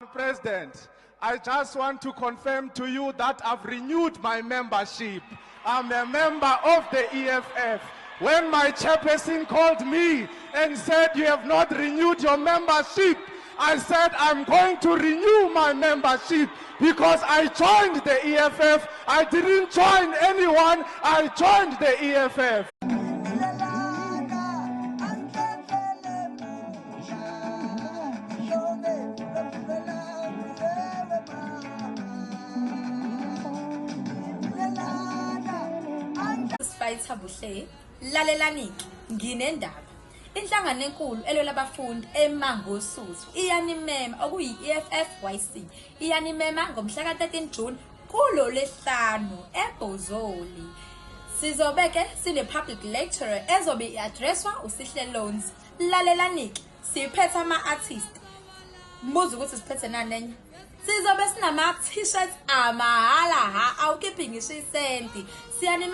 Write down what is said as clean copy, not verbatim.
President, I just want to confirm to you that I've renewed my membership. I'm a member of the EFF. When my chairperson called me and said, "You have not renewed your membership," I said, "I'm going to renew my membership because I joined the EFF. I didn't join anyone, I joined the EFF. Sifayitha Buhle, lalelani-ke nginendaba. Inhlangano enkulu elwela abafundi eMangosuthu iyanimema okuyi-EFF-YC iyanimema ngomhla ka-13 June kulo lesihlanu eBhozoli. Sizobeke sine-public lecture ezobe i-addresswa uSihle Loans. Lalelani-ke siphethe ama-artist. Mbuza ukuthi siphethe nani enye? Sizobe sinama-t-shirts amahala ha awukhiphi ngisho isenti.